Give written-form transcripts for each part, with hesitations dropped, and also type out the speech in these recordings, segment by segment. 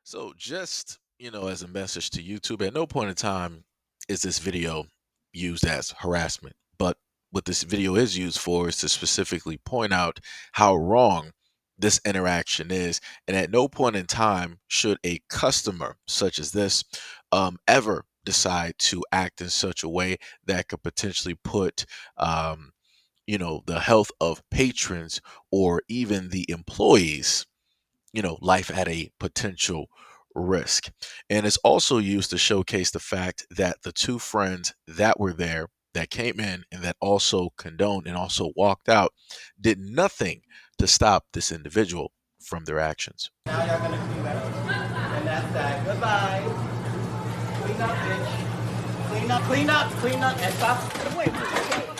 So just, as a message to YouTube, at no point in time is this video used as harassment. But what this video is used for is to specifically point out how wrong this interaction is. And at no point in time should a customer such as this ever decide to act in such a way that could potentially put the health of patrons or even the employees life at a potential risk. And it's also used to showcase the fact that the two friends that were there, that came in and that also condoned and also walked out, did nothing to stop this individual from their actions. Now y'all gonna clean up. And that's that. Goodbye. Clean up, bitch. Clean up, and stop. Wait.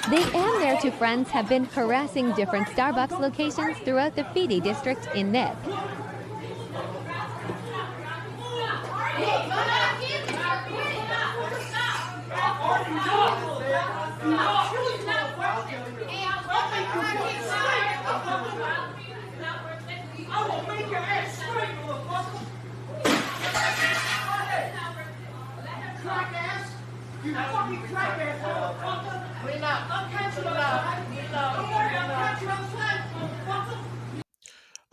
They and their two friends have been harassing different Starbucks locations throughout the Fidi district in Nip.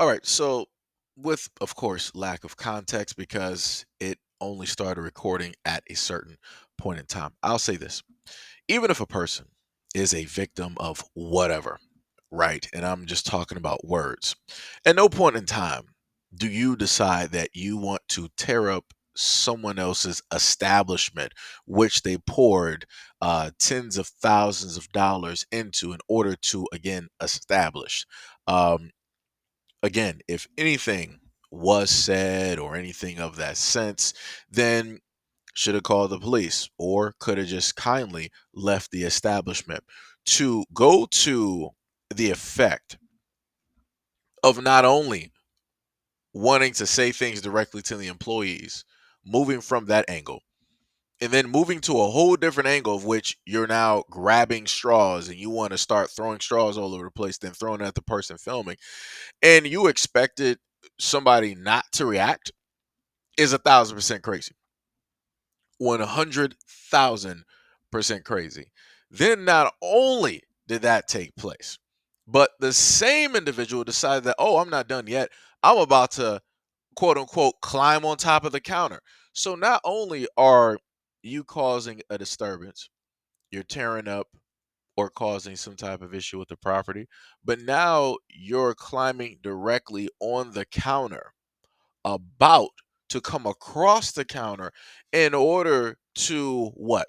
All right, so with, of course, lack of context because it only started recording at a certain point in time, I'll say this. Even if a person is a victim of whatever, right? And I'm just talking about words. At no point in time do you decide that you want to tear up someone else's establishment, which they poured tens of thousands of dollars into in order to, again, establish. Um, Again, if anything was said or anything of that sense, then should have called the police or could have just kindly left the establishment. To go to the effect of not only wanting to say things directly to the employees, moving from that angle, and then moving to a whole different angle of which you're now grabbing straws and you want to start throwing straws all over the place, then throwing at the person filming, and you expected somebody not to react is 1,000% crazy. 100,000% crazy. Then not only did that take place, but the same individual decided that, oh, I'm not done yet. I'm about to quote unquote climb on top of the counter. So not only are you causing a disturbance, you're tearing up or causing some type of issue with the property, but now you're climbing directly on the counter, about to come across the counter in order to what?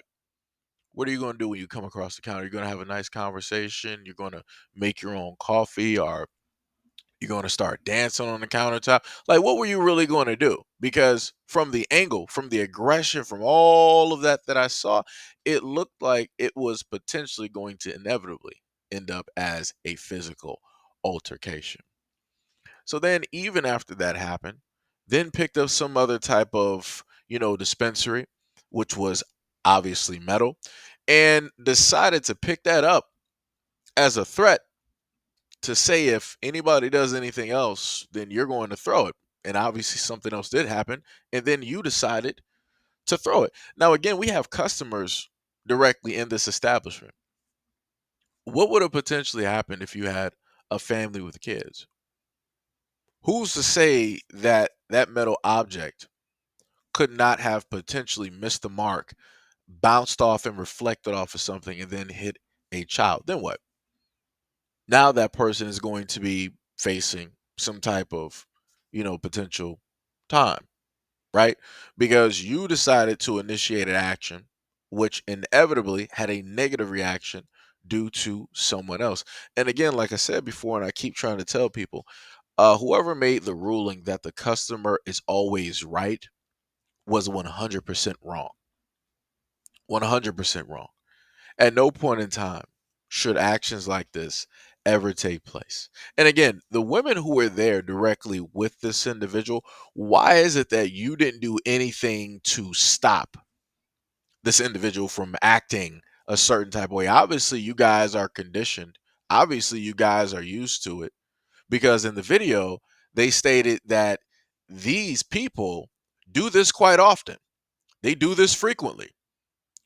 What are you going to do when you come across the counter? You're going to have a nice conversation. You're going to make your own coffee, or you're going to start dancing on the countertop. Like, what were you really going to do? Because from the angle, from the aggression, from all of that I saw, it looked like it was potentially going to inevitably end up as a physical altercation. So then, even after that happened, then picked up some other type of, dispensary, which was obviously metal, and decided to pick that up as a threat to say if anybody does anything else, then you're going to throw it. And obviously, something else did happen, and then you decided to throw it. Now, again, we have customers directly in this establishment. What would have potentially happened if you had a family with kids? Who's to say that that metal object could not have potentially missed the mark, bounced off and reflected off of something, and then hit a child? Then what? Now that person is going to be facing some type of, potential time, right? Because you decided to initiate an action which inevitably had a negative reaction due to someone else. And again, like I said before, and I keep trying to tell people, whoever made the ruling that the customer is always right was 100% wrong. 100% wrong. At no point in time should actions like this ever take place. And again, the women who were there directly with this individual, why is it that you didn't do anything to stop this individual from acting a certain type of way? Obviously, you guys are conditioned. Obviously, you guys are used to it because in the video, they stated that these people do this quite often. They do this frequently,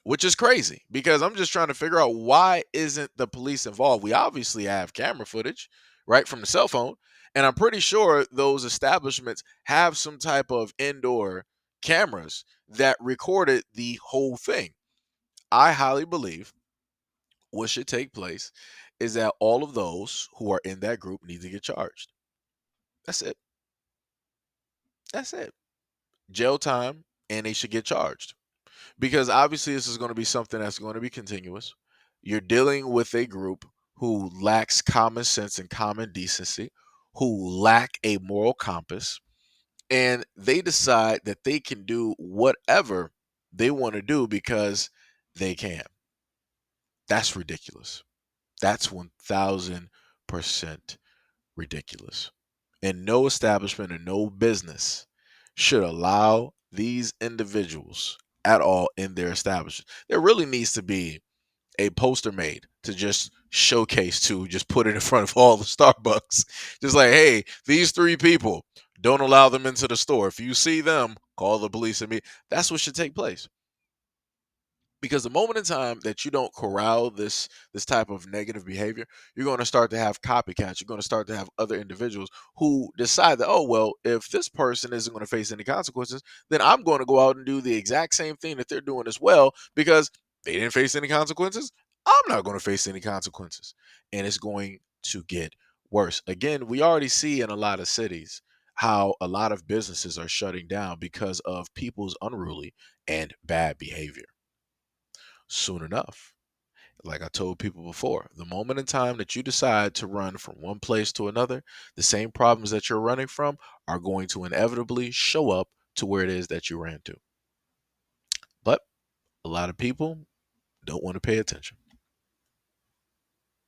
which is crazy because I'm just trying to figure out why isn't the police involved? We obviously have camera footage, right, from the cell phone, and I'm pretty sure those establishments have some type of indoor cameras that recorded the whole thing. I highly believe what should take place is that all of those who are in that group need to get charged. That's it. That's it. Jail time, and they should get charged. Because obviously this is going to be something that's going to be continuous. You're dealing with a group who lacks common sense and common decency, who lack a moral compass, and they decide that they can do whatever they want to do because they can. That's ridiculous. That's 1000% ridiculous. And no establishment and no business should allow these individuals at all in their establishment. There really needs to be a poster made to just showcase, to just put it in front of all the Starbucks. Just like, hey, these three people, don't allow them into the store. If you see them, call the police and me. That's what should take place. Because the moment in time that you don't corral this type of negative behavior, you're going to start to have copycats. You're going to start to have other individuals who decide that, oh well, if this person isn't going to face any consequences, then I'm going to go out and do the exact same thing that they're doing as well, because they didn't face any consequences. I'm not going to face any consequences, and it's going to get worse. Again, we already see in a lot of cities how a lot of businesses are shutting down because of people's unruly and bad behavior. Soon enough, like I told people before, the moment in time that you decide to run from one place to another, the same problems that you're running from are going to inevitably show up to where it is that you ran to. But a lot of people don't want to pay attention.